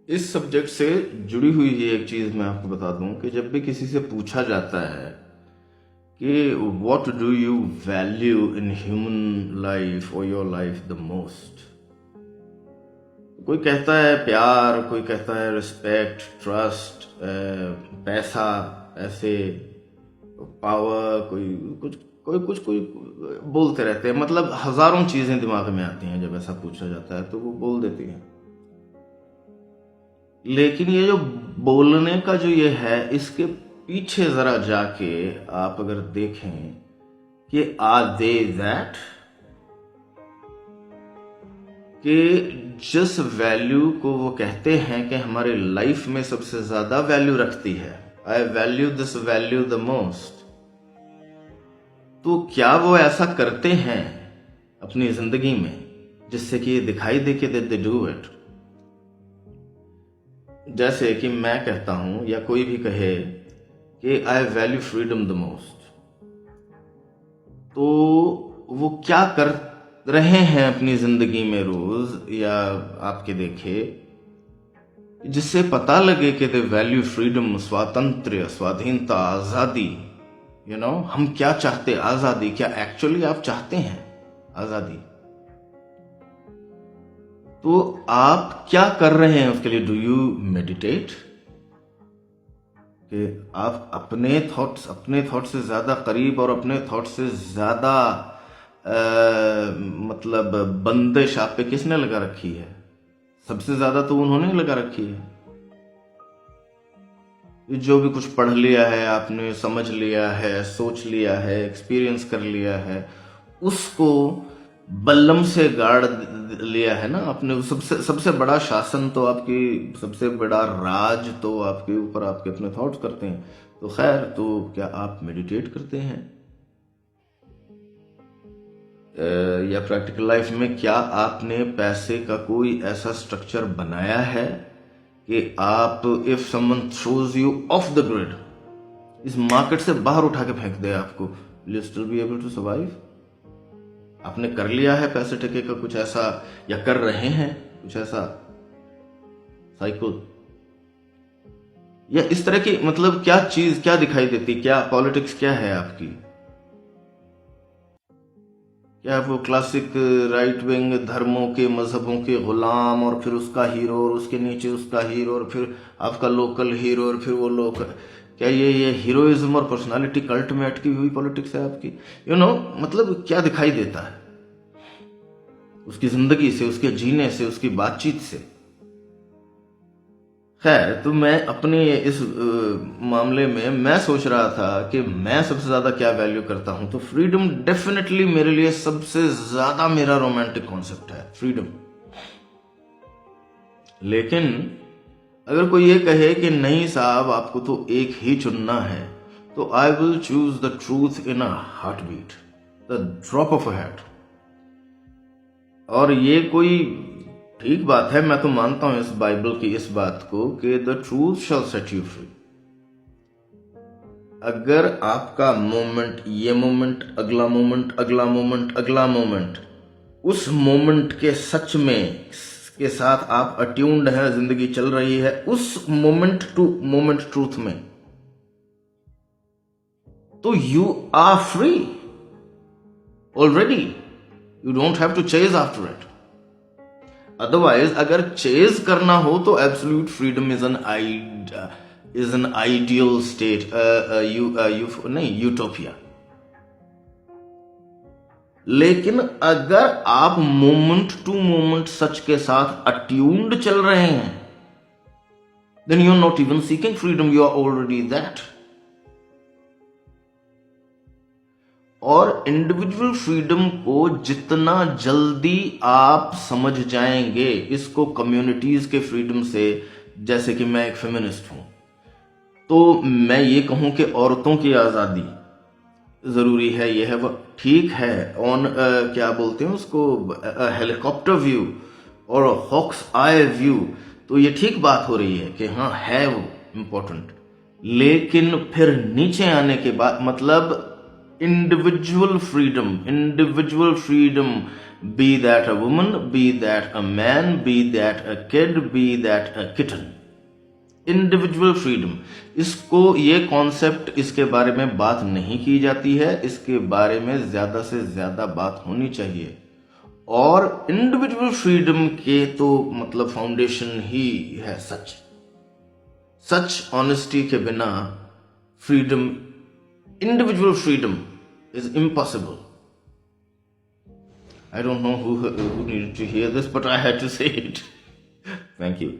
इस सब्जेक्ट से जुड़ी हुई ही एक चीज मैं आपको बता दूं कि जब भी किसी से पूछा जाता है कि what do you value in human life और योर लाइफ द मोस्ट, कोई कहता है प्यार, कोई कहता है रिस्पेक्ट, ट्रस्ट, पैसा, ऐसे पावर, कोई बोलते रहते हैं। मतलब हजारों चीजें दिमाग में आती हैं जब ऐसा पूछा जाता है, तो वो बोल देती हैं। लेकिन ये जो बोलने का जो ये है, इसके पीछे जरा जाके आप अगर देखें कि आर दे दैट, कि जिस वैल्यू को वो कहते हैं कि हमारे लाइफ में सबसे ज्यादा वैल्यू रखती है, I value this value the most, तो क्या वो ऐसा करते हैं अपनी जिंदगी में जिससे कि ये दिखाई दे कि दे डू इट। जैसे कि मैं कहता हूं या कोई भी कहे कि I value freedom the most, तो वो क्या कर रहे हैं अपनी जिंदगी में रोज, या आपके देखे जिससे पता लगे कि दे वैल्यू फ्रीडम, स्वातंत्र्य, स्वाधीनता, आजादी। हम क्या चाहते, आजादी। क्या एक्चुअली आप चाहते हैं आजादी? तो आप क्या कर रहे हैं उसके लिए? Do you meditate? कि आप अपने थॉट्स से ज्यादा करीब और अपने थॉट्स से ज्यादा मतलब बंदिश आप पे किसने लगा रखी है? सबसे ज्यादा तो उन्होंने लगा रखी है। जो भी कुछ पढ़ लिया है आपने, समझ लिया है, सोच लिया है, एक्सपीरियंस कर लिया है, उसको बल्लम से गाड़ लिया है ना आपने। सबसे बड़ा शासन तो आपकी, सबसे बड़ा राज तो आपके ऊपर आपके अपने थॉट्स करते हैं। तो खैर, तो क्या आप मेडिटेट करते हैं? या प्रैक्टिकल लाइफ में क्या आपने पैसे का कोई ऐसा स्ट्रक्चर बनाया है कि आप, if someone throws you off the grid, इस मार्केट से बाहर उठा के फेंक दे आपको, will you still be able to survive? आपने कर लिया है पैसे टके का कुछ ऐसा, या कर रहे हैं कुछ ऐसा साइकिल, या इस तरह की? मतलब क्या चीज, क्या दिखाई देती, क्या पॉलिटिक्स क्या है आपकी? क्या वो क्लासिक राइट विंग धर्मों के, मजहबों के गुलाम, और फिर उसका हीरो, और उसके नीचे उसका हीरो, और फिर आपका लोकल हीरो, और फिर वो लोकल? क्या ये हीरोइज्म और पर्सनालिटी कल्ट में अटकी हुई पॉलिटिक्स है आपकी? मतलब क्या दिखाई देता है उसकी जिंदगी से, उसके जीने से, उसकी बातचीत से? खैर, तो मैं अपने इस मामले में मैं सोच रहा था कि मैं सबसे ज्यादा क्या वैल्यू करता हूं। तो फ्रीडम डेफिनेटली मेरे लिए सबसे ज्यादा मेरा रोमांटिक कॉन्सेप्ट है, फ्रीडम। लेकिन अगर कोई ये कहे कि नहीं साहब, आपको तो एक ही चुनना है, तो I will choose the truth in a heart beat, the drop of a hat. और ये कोई ठीक बात है, मैं तो मानता हूं इस बाइबल की इस बात को कि the truth shall set you free. अगर आपका मोमेंट, ये मोमेंट, अगला मोमेंट, अगला मोमेंट, अगला मोमेंट, उस मोमेंट के सच में के साथ आप अट्यून्ड है, जिंदगी चल रही है उस मोमेंट टू मोमेंट ट्रूथ में, तो you are free already. You don't have to chase after it. Otherwise अगर चेज करना हो तो absolute freedom is an ideal state, नहीं, यूटोपिया। लेकिन अगर आप मोमेंट टू मोमेंट सच के साथ अट्यून्ड चल रहे हैं, then you are not even seeking freedom, you are already that. और इंडिविजुअल फ्रीडम को जितना जल्दी आप समझ जाएंगे इसको कम्युनिटीज के फ्रीडम से, जैसे कि मैं एक फेमिनिस्ट हूं, तो मैं ये कहूं कि औरतों की आजादी जरूरी है, यह है वो ठीक है, ऑन क्या बोलते हैं उसको, हेलीकॉप्टर व्यू और हॉक्स आई व्यू, तो ये ठीक बात हो रही है कि हाँ है वो इंपॉर्टेंट। लेकिन फिर नीचे आने के बाद, मतलब individual freedom be that a woman, be that a man, be that a kid, be that a kitten. Individual freedom, इसको, ये कॉन्सेप्ट, इसके बारे में बात नहीं की जाती है, इसके बारे में ज्यादा से ज्यादा बात होनी चाहिए। और इंडिविजुअल फ्रीडम के तो मतलब फाउंडेशन ही है सच ऑनेस्टी के बिना freedom, individual freedom is impossible. I don't know who needed to hear this, but I had to say it. Thank you.